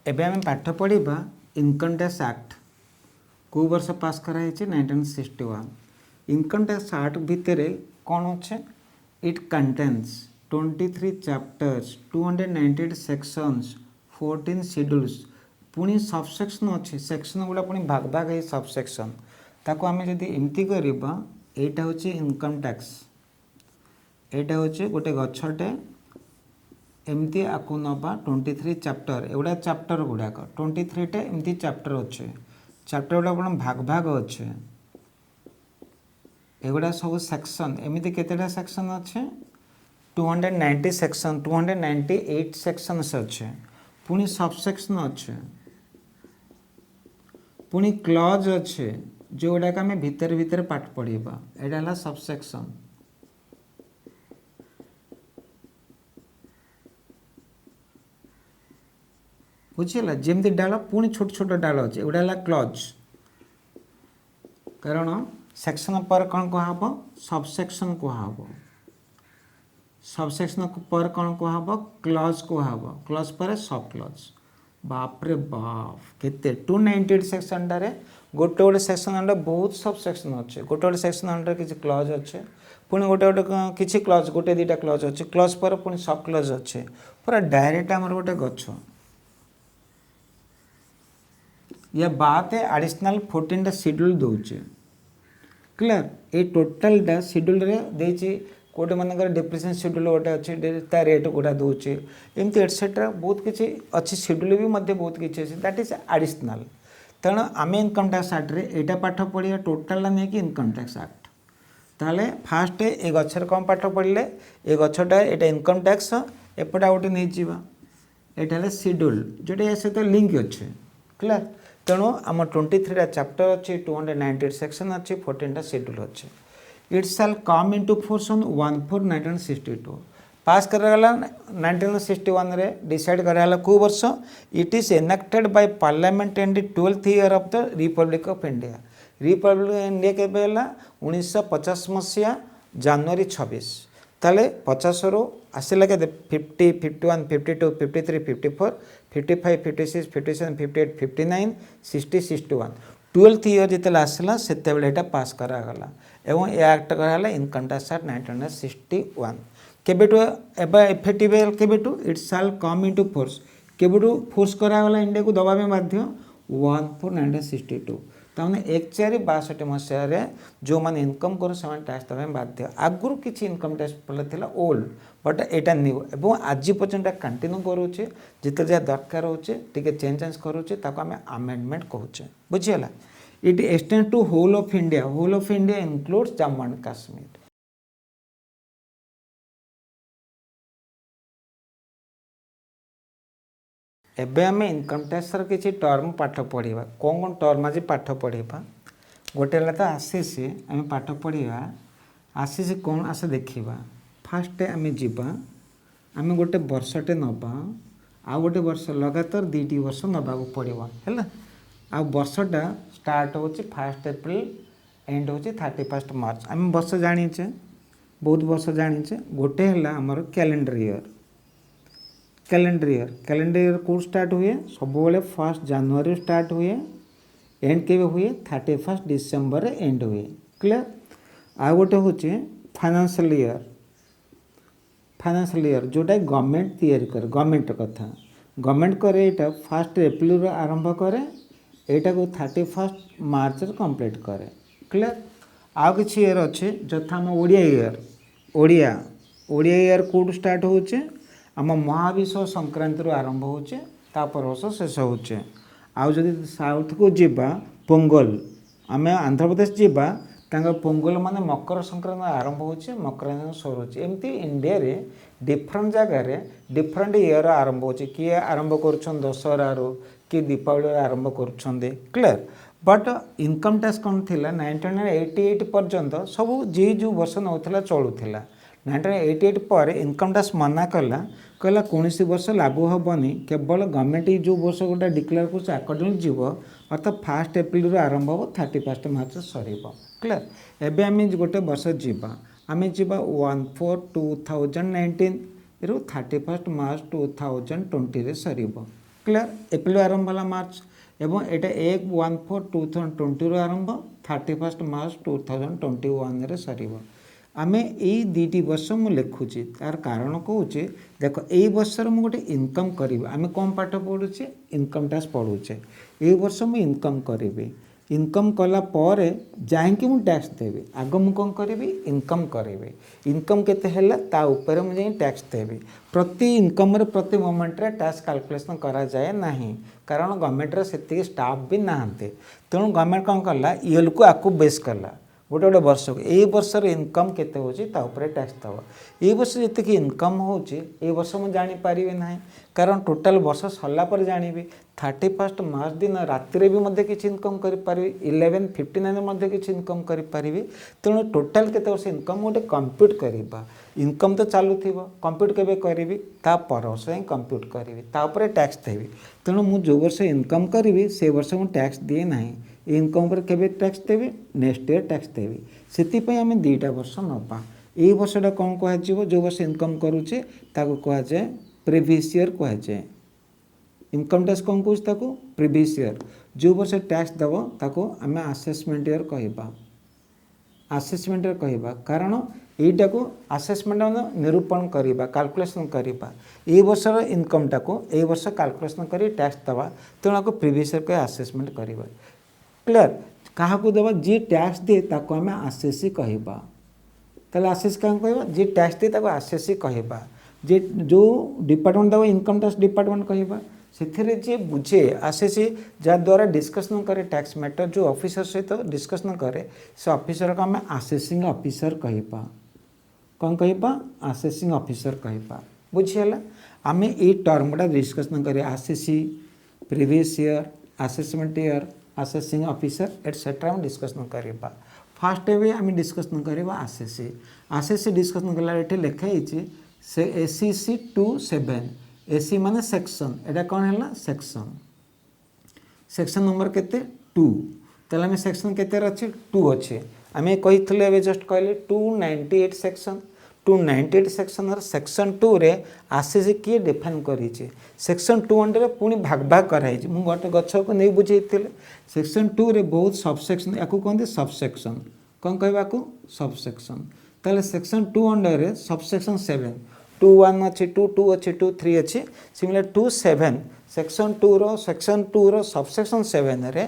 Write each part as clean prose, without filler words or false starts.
एबे आम पाठ पढ़ा इनकम टैक्स एक्ट को वर्ष पास कराई 1961 इनकम टैक्स एक्ट भितर कौन अच्छे it contains 23 chapters 298 sections 14 schedules पुणी सबसेक्शन अच्छे सेक्शन गुड़ा पुणी भाग भाग है सबसेक्शन ताको आम जदि एमती करवा एटा होची इनकम टैक्स एटा होची गोटे गछटे एमती आकु नवा 23 चैप्टर एगुड़ा चैप्टर गुड़ाक 23 टे एमती चैप्टर अच्छे चैप्टर गुड़ा भाग भाग अच्छे एगुड़ा सब सेक्शन एमती केतेटा सेक्शन अच्छे 290 सेक्शन 298 सेक्शंस अच्छे पुणी सबसेक्शन अच्छे पुणी क्लॉज अच्छे जो गुड़ाक आम भितर भितर पाठ पढ़ा एटा सबसेक्शन बुझीगला जमती डाल पुणी छोट छोट डाल अच्छे एगुड़ा क्लज कारण सेक्शन पर कौन कहब सबसेक्शन कहब सबसेक्शन पर कौन कहब क्लज कहब क्लज पर सब क्लज बापरे बाप केते 298 सेक्शन टारे गोटे गोटे सेक्शन अंडर बहुत सब सेक्शन अच्छे गोटे गोटे सेक्शन अंडर किसी क्लज अच्छे पुणी गोटे गोटे किसी क्लज गोटे दुटा क्लज अच्छे क्लज पर पुणी सब क्लज अच्छे पूरा डायरेक्ट आमर गोटे गछ या बात है एडिशनल 14टा शेड्यूल दूचे क्लियर ये टोटालटा शेड्यूल रे देछि कोटे मानकर डिप्रेशन शेड्यूल गोटे अच्छे ता रेट गुड़ा दूचे एमती एटसेट्रा बहुत किसी अच्छी शेड्यूल भी मध्य बहुत किसी अच्छे दैट इज एडिशनल तेणु आम इनकम टैक्स एक्ट रे एटा पाठ पढ़िया टोटाल नहीं कि इनकम टैक्स एक्ट ताले फास्ट ए गछर कौन पाठ पढ़ले ए गछटा एटा इनकम टैक्स एपटा गोटे नहीं जावा एटा शेड्यूल जोटा या सहित लिंक अच्छे क्लियर तेणु आम 23टा चैप्टर अच्छे 298 सेक्शन अच्छे 14टा शेड्यूल अच्छे it shall come into force on 1/4/1962 पास कराला 1961 रे डिसाइड कराला को वर्ष it is enacted by parliament in the 12th year of the Republic of India Republic of India केबे हला 1950 मसिया जनवरी 26 ताले 50 रो आसिला के 50 51 52 53 54 55 56 57 58 59 60 61 12th ईयर जिते आसला सेते बेले एटा पास करागला एवं ए एक्ट कराला इनकम टैक्स एक्ट 1961 केबेटू एबा इफेक्टिव केबेटू it shall come into force केबेटू फोर्स करागला इंडिया को दबा में बाध्य 1/4/1962 ताने 1/4/62 मसीह जो मैंने इनकम कर टैक्स देवा बाध्य आगुरी किसी इनकम टैक्स पड़ा ओल्ड बट एटा न्यू एवं आज पर्यटन कंटिन्यू करुचे जिते जहाँ दरकार होचे टिके चेंज करुचे ताको आमे अमेंडमेंट कहूचे बुझीगला it extend to whole of India includes Jammu and Kashmir एबे आमे इनकम टैक्स किसी टर्म पाठ पढ़ा कौन कौन टर्म आज पाठ पढ़ा गोटे तो आसीसी आम पाठ पढ़ा आसीसी कौन आसे देखा फास्ट आम जीवा आम गोटे वर्षटे नवा आ गोटे वर्ष लगातार 2 वर्ष नवा पड़ो है आ वर्षटा स्टार्ट हो 1 एप्रिल एंड हो 31 मार्च आम वर्ष जाचे बहुत वर्ष जाचे गोटे है आमर कैलेंडर ईयर कौन स्टार्ट हुए सब 1 जनवरी स्टार्ट हुए एंड के हुए 31 डिसेम्बर एंड हुए क्लियर आ गोटे हूँ फाइनेंशियल ईयर जोटा गवर्नमेंट तैयारी करे गवर्नमेंट कथा गवर्नमेंट करे एटा 1 एप्रिल आरंभ करे एटा को 31 मार्च कंप्लीट करे क्लियर आ किसी ईयर अच्छे जथा आम ओडिया ईयर कौट स्टार्ट होचे आम महाविश्व संक्रांति आरंभ होचे तापर वर्ष शेष होचे आउ जदि साउथ को जीवा पोंगल आम आंध्र प्रदेश जीवा तांका पोंगल माने मकर संक्रांति आरंभ होचे मकर सर होचे एमती इंडिया रे डिफरेंट जगह रे डिफरेंट ईयर आरंभ होचे किए आरंभ करुछन दशहरा रो कि दीपावली आरंभ करुछन क्लियर बट इनकम टैक्स कौन थिला 1988 पर्यंत सब जी जो वर्ष नौथिला चलुथिला 1988 पर इनकम टैक्स मना कला कहला कौन वर्ष लागू हेनी केवल गवर्नमेंट जो वर्ष गोटे डिक्लेयर कर अकॉर्डिंग जीव अर्थात 1 एप्रिल आरंभ हो 31 मार्च सर क्लियर एवं आम गोटे वर्ष जीवा आम जीवा 1/4/2019 रु 31 मार्च 2020 सर क्लियर एप्रिल आरंभ होला मार्च एवं एटा 1/4/2020 आरंभ 31 मार्च 2021 रे सरीबो आमे एई दीटी वर्ष मु लिखुची तार कारण कहूचे देखो एई वर्ष मु गोटे इनकम करिबे आमे कम पाठ पढुचे इनकम टैक्स पढुचे एई वर्ष मु इनकम करिबे इनकम कला परे जाहिंकी मु टैक्स देबे आगो मु कोन करिबे इनकम करिबे इनकम केते हैला ता ऊपर मु जाई टैक्स देबे प्रति इनकम रे प्रति मोमेंट रे टैक्स कैलकुलेशन करा जाए नाही कारण गवर्नमेंट रे सेति स्टाफ भी नाहंते तेणु गवर्नमेंट कोन करला ईएल को आकु बेस करला गोटे गोटे वर्ष को यही वर्ष इनकम केते होची ता ऊपर टैक्स दबा ये वर्ष जते कि इनकम होची ए वर्ष मु जानि पारिबे नाही कारण टोटल वर्ष सरला पर जानिबे 31 मार्च दिन राति रे भी मध्ये किछ इनकम करि पारिबे 11:59 मध्ये किछ इनकम करि पारिबे तेणु टोटल केते वर्ष इनकम गोटे कंप्यूट करिबा इनकम तो चालू थिबो कंप्यूट केबे करिबी ता पर वर्ष ही कंप्यूट करिबी ता ऊपर टैक्स देबी तेणु मु जो वर्ष इनकम करिबी से वर्ष मु टैक्स दिए नाही इनकम पर केबे टैक्स देबी नेक्स्ट ईयर टैक्स देबी सेति पय हमें दुईटा वर्ष नपा ए वर्षटा कोन कहै जिवो जो वर्ष इनकम करूचे ताको कहै जाय प्रीवियस ईयर कहै जाय इनकम टैक्स कोन कहै ताको प्रीवियस ईयर जो वर्ष टैक्स दबो ताको हमें असेसमेंट ईयर कहबा असेसमेंट ईयर कहबा कारण एटा को असेसमेंट निरूपण करिबा कैलकुलेशन करिबा ए वर्षर इनकम टाको ए वर्ष कैलकुलेशन करी टैक्स दबा तेणु को प्रीवियस ईयर को असेसमेंट करिबा क्लियर क्या दबा जी टैक्स दे ताको हमें आसेसी कहबा ताले आसेस क्या कहबा जी टैक्स दे ताको आसेसी कहबा जे जो डिपार्टमेंट दबा इनकम टैक्स डिपार्टमेंट कहबा से जे बुझे आसेसी जा द्वारा डिस्कशन करे टैक्स मैटर जो ऑफिसर सहित डिस्कशन करे से ऑफिसर को हमें आसेसिंग ऑफिसर कहबा कौन कहबा आसेसिंग ऑफिसर कहबा बुझियला आमे ए टर्मटा डिस्कशन करे आसेसी previous year assessment year assessing officer etcetera हम डिस्कशन करबा फास्ट वे हम डिस्कशन करबा आसेसी डिस्कशन कला एठी लेखा हिची से एसीसी 27 एसी माने सेक्शन एटा कोन हैला सेक्शन नंबर केते 2 तले में सेक्शन केते अछि 2 अछि हमें कहिथले एबे जस्ट कहले 298 सेक्शन 298 सेक्शन सेक्शन 2 रे आसीसी किए डिफाइन करिचे सेक्शन 2 अंडर पुनी भाग भाग कराई मु गोटे गछ को नहीं बुझेइथिले सेक्शन 2 रे बहुत सबसेक्शन याकू कहते सबसेक्शन कौन कहबा को सबसेक्शन ताले सेक्शन 2 अंडर रे सबसेक्शन 7 2:1 अछि 2:2 अछि 2:3 अछि सिमिलर 2:7 सेक्शन 2 रो सबसेक्शन 7 रे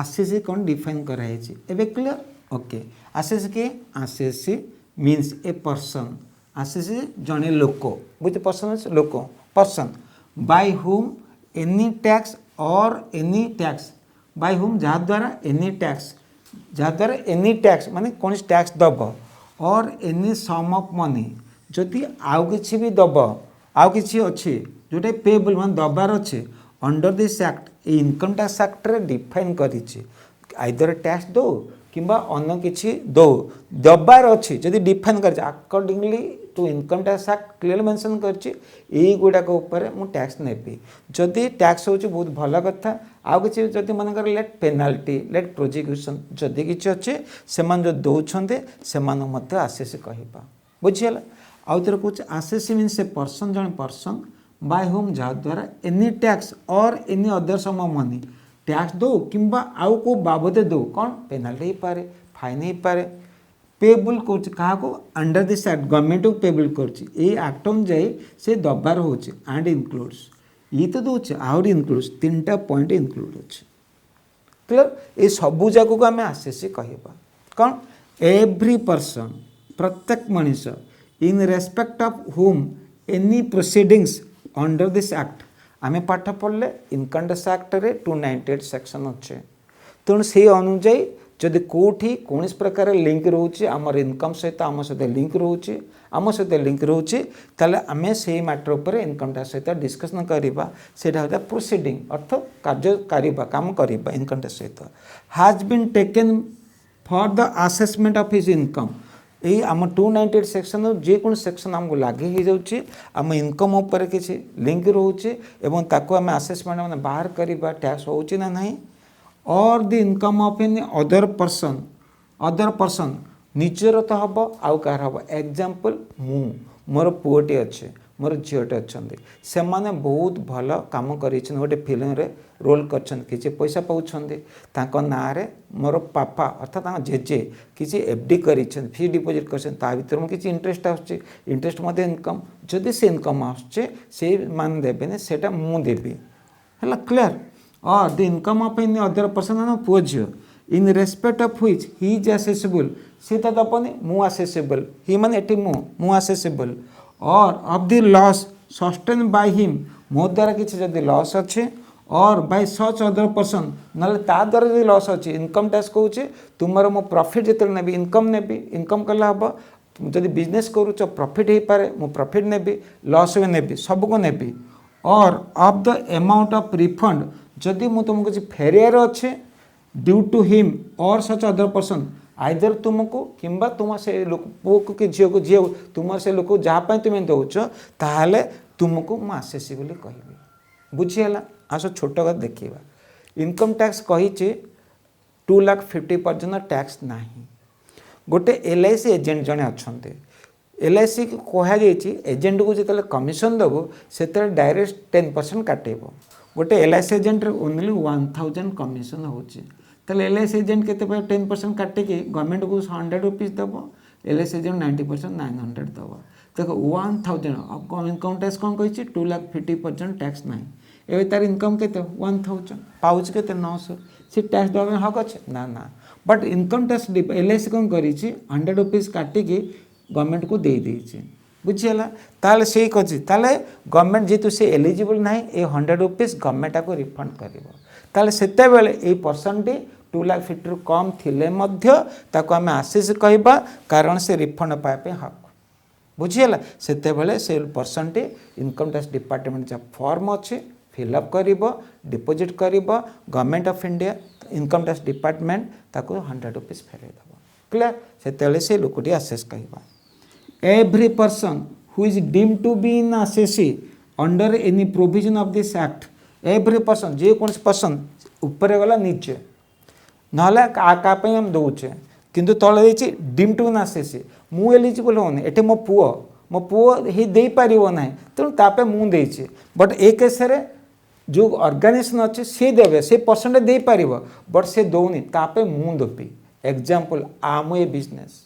आसीसी कोन डिफाइन कराई छि एबे क्लियर ओके आसीसी के आसीसी मीन्स ए पर्सन आसीसी जने लोक बुझ पर्सन लोक person by whom any tax or any tax by whom जहाँ द्वारा एनी टैक्स माने कौन टैक्स दब और एनी सम ऑफ मनी जदि आउ किछि भी दब आउ किछि अछि जोटे पेबल मान दबार अछि under this act A income tax act रे डिफाइन करिछि आइदर टैक्स दो किंबा अन्य किछि दो दबार अछि जदि डिफाइन कर accordingly to income tax act clear mention करछि एई गुडा को ऊपर मु टैक्स नेबी जदि टैक्स होछि बहुत भला कथा आ किछि जदि मनकर लेट पेनाल्टी लेट प्रोसिक्यूशन जदि किछि अछि सेमान जो दउछन्ते सेमान मध्य आसेस कहिबा बुझियला आउतर कुछ आसेस मीन्स ए पर्सन जन पर्सन बाय होम जा द्वारा any tax or any other sum money tax दो किंबा आउ को बाबदे दो कौन पेनाल्टी ही पारे फाइन ही पारे पेबल कर अंडर दिस एक्ट गवर्नमेंट को पेबल कर एक्ट अनुजाई से दबार हो एंड इनक्लूड्स ये तो दूचे आहरी इनक्लूड्स 3टा पॉइंट इनक्लूड अच्छे क्लियर ये सबू जाक को आम आसेसी कहबा कौन एव्री पर्सन प्रत्येक मनीष इन रेस्पेक्ट ऑफ हुम any proceedings under this act आमे पाठ पढ़ले इनकम टैक्स एक्ट रे 298 सेक्शन अच्छे तेणु से अनुजाई जदि कोठी कौन प्रकार लिंक रोचे आमर इनकम सहित आम सहित लिंक रोचे आम सहित लिंक रोचे ताले आमे से मैटर उपर इनकम टैक्स सहित डिस्कशन करबा सेटा होता प्रोसीडिंग अर्थ कार्य करबा काम करबा इनकम टैक्स सहित has been taken for the assessment of his income यही आम 298 सेक्शन जेको सेक्शन आमको लगे हो जाऊँगी आम इनकम उपर किसी लिंक रोचे एवं ताको आम असेसमेंट मैंने बाहर करवा टैक्स होची ना नहीं और the income of any other person निजर तो हम आउ कार हम एग्जांपल मोर पुओटे अच्छे मोर झीटे अच्छा से मैंने बहुत भल कम कर गोटे फिल्म रे रोल कर किसी पैसा पाँच ना मोर पापा अर्थात जेजे किसी एफडी कर फिक्स डिपोजिट कर भर किसी इंटरेस्ट आसुच्छे इंटरेस्ट इनकम जदि से इनकम आसुच्छे से मान देवे से मुझे है क्लियर और the income of in other person पुओ झी in respect of which he is assessable सी तो दपनी मु एसेसिबल ही माने एटी मु एसेसिबल और of the loss sustain by him मो द्वारा किसी जदि लॉस अच्छे और बाय सच अदर पर्सन ना ता द्वारा जो लॉस अच्छे इनकम टैक्स कहे तुम मो प्रॉफिट जो नेबी इनकम कले हम जदि बिजनेस करुच प्रॉफिट हो पारे मु प्रॉफिट नेबी लॉस भी नेबी सबको नेबी और of the amount of refund जदि मु तुमको किसी फेरियार अच्छे ड्यू टू हिम और सच अदर पर्सन आइदर तुमको किंबा तुम से लोक पुओ को कि झील को झी तुम से लोक जहाँपाई तुम्हें दौच ताहले तुमको मु आसेसी बोली कहबी बुझीगला आस छोट कथा देखा इनकम टैक्स कही 2,50,000 पर्यटन टैक्स ना गोटे LIC एजेंट जड़े अच्छा LIC को कहुई एजेंट को जो कमिशन देव से डायरेक्ट 10% काटेब गोटे LIC एजेंट ओनली 1,000 कमिशन होची LIC एजेंट के 10% काटिकी गवर्नमेंट को 100 रुपीज दब LIC एजेंट 90% 900 दब देखो 1,000 इनकम टैक्स कौन कही 2,50,000 टैक्स ना ए तार इनकम के 1,000 पाँच के 900 सी टैक्स देवा हक अच्छे ना ना बट इनकम टैक्स LIC कौन कर 100 रुपीज काटिकी गवर्नमेंट को दे देछे बुझीगला ताले से कछि ताले गवर्नमेंट जेतु से एलिजिबल ना ए 100 रुपीज गवर्नमेंट को रिफंड करिवो ताले सेते बेले ए पर्सन टी 2,50,000 कम थिले मध्य ताको आमे आसीस कहबा कारण से रिफंड पाए पे हक बुझीगला सेते बेले से पर्सन टी इनकम टैक्स डिपार्टमेंट जा फॉर्म अच्छे फिलअप करिवो डिपोजिट करिवो government of India income tax department ताको 100 रुपीज फेरे दबो क्लियर सेते बेले से लोकटी आसेस कहबा every person who is deemed to be in assessee under any provision of this act every person जे कौन पर्सन ऊपर गला नीचे ना का हम दौचे किंतु तले देछि डीम टू इन assessee मु एलिजिबल होनी एटे मो पुओ ही दे पारिबो नाही तेणु तापे मु देछि बट ए केस रे जो ऑर्गेनाइजेशन अच्छे सी देवे से परसेंट दे पारिबो बट से दौनी तापे मु देबी एग्जांपल आम ए बिजनेस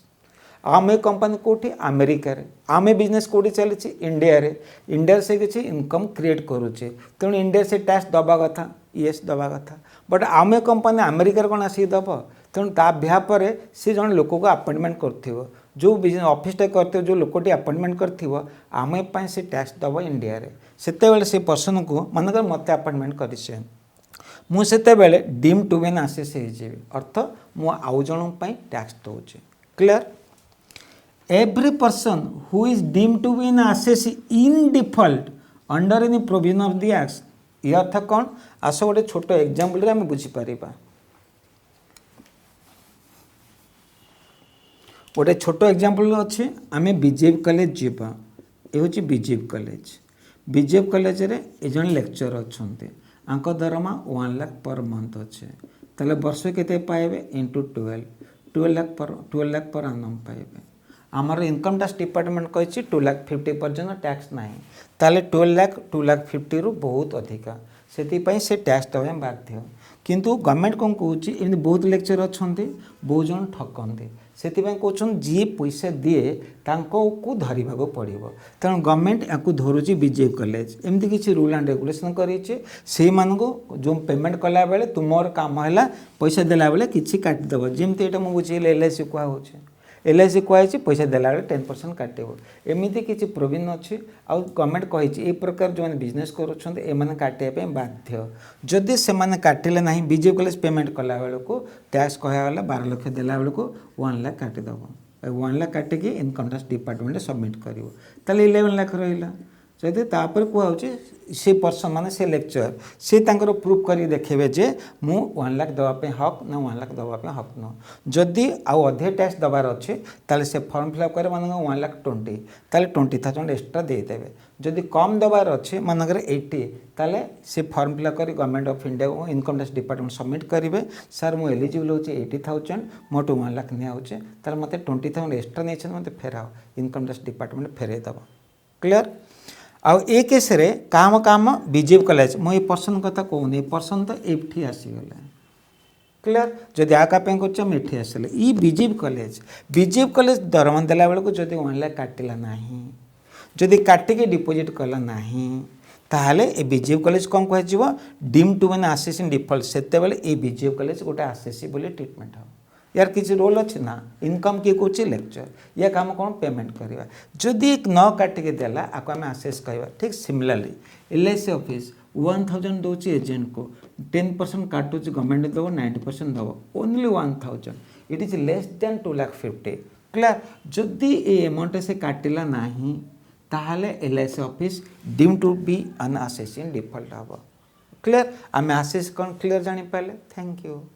आम ए कंपनी कोठी अमेरिका रे आम ए बिजनेस कोठी चली इंडिया से किसी इनकम क्रिएट करुचे तेणु इंडिया से टैक्स दबा कथा यस दबा कथा बट आम ए कंपनी अमेरिका कौन आसिक दब तेणु ता बिहापर सी जन लोक को अपॉइंटमेंट कर जो बिजनेस ऑफिसटा कर जो लोकटी अपॉइंटमेंट कर आम ए से टैक्स दब इंडिया रे सेते से पर्सन को मनक मत अपॉइंटमेंट करे मुझे डीम टू बिन आसेस अर्थ मु आउ जन टैक्स दौचे clear every person who is deemed to be an assessee in default under any provision of the acts ये अर्थ कौन आस गोटे छोट एग्जांपल आम बुझीपर गोटे छोट एग्जांपल अच्छे आम बीजेपी कॉलेज जीवा ये हूँ बीजेपी कॉलेज रे ए जन लेक्चर अच्छा दरमा 1 लाख पर मंथ अच्छे ताले वर्ष के पाइबे इंटू 12 लाख पर आनम पाइबे आमर इनकम टैक्स डिपार्टमेंट कही 2,50,000 पर्यटन टैक्स ना ताले 2,50,000 रु बहुत अधिका से टैक्स देवा बाध्य किंतु गवर्नमेंट कौन कौच एमती बहुत लेक्चर अच्छा बहुत जन ठकती से कहते जी पैसा दिए को धरवा पड़ो तेणु गवर्नमेंट या धरुची बीजेपी कॉलेज एमती किसी रूल एंड रेगुलेशन कर जो पेमेंट कला बेले तुम काम है पैसा देला बेले किसी काटिदेव जमी यहाँ मुझे LIC कहुचे LIC कहुई पैसा देला 10% काटेब एमती किसी प्रोविजन अच्छी आउ गवर्नमेंट कही ए प्रकार जो बिजनेस करें काटे बाध्य जदि से काटिले ना बीजेपी कॉलेज पेमेंट कला बेलू टैक्स कहला 12 लाख देला बेलू 1 लाख काटिदेव 1 लाख काटिकी इनकम टैक्स डिपार्टमेंट सबमिट कर 11 लाख रहा जदि तापर कहुचे से पर्सन माने से लेक्चर से प्रूफ कर देखेबे जे मु 1 लाख देवाई हक ना 1 लाख देवाई हक न जदि आउ अधे टैक्स दबार अच्छे ताले से फॉर्म फिलअप करे मानक 1,20,000 ताले 20,000 एक्स्ट्रा देदेवे जदि कम दबार अच्छे मानक 80 ताले से फॉर्म फिलअप कर government of India income tax department submit करेंगे सर मु एलिजिबल होचे 80,000 मोटू 1 लाख निचे ताले मते 20,000 एक्स्ट्रा नहीं मत फेराओ इनकम टैक्स डिपार्टमेंट फेरे दब क्लियर आउ ए केस रे काम काम बीजेपी कॉलेज मु ए पर्सन कथा कहूनी ए पर्सन तो एठी आसीगले क्लियर जदि आका कर एठी आसले ई बीजेपी कॉलेज दरमा देला बेलू जदि 1 लाख काटिला नाही जदि काटिके डिपोजिट कला नाही ताहले ए बीजेपी कॉलेज कौन कह डीम टू मैंने आसेस इन डिफल्ट से ए बीजेपी कॉलेज गोटे आसेसी बोली ट्रिटमेंट हो यार किसी रोल अच्छे ना इनकम किए कौच लेक्चर या काम कौन पेमेंट करवा जदि न काटिके देला आपको आम आसेस कहवा ठीक सिमिलरली LIC ऑफिस 1000 दौर एजेंट को 10% काटुच गवर्नमेंट दब 90% दब only 1000 it is less than 2,50,000 clear जदि ए अमाउंट से काटिला नाही ताहले LIC office deem to be an assessee in default हम क्लियर आम आसेस कौन क्लियर जानी पाले थैंक यू।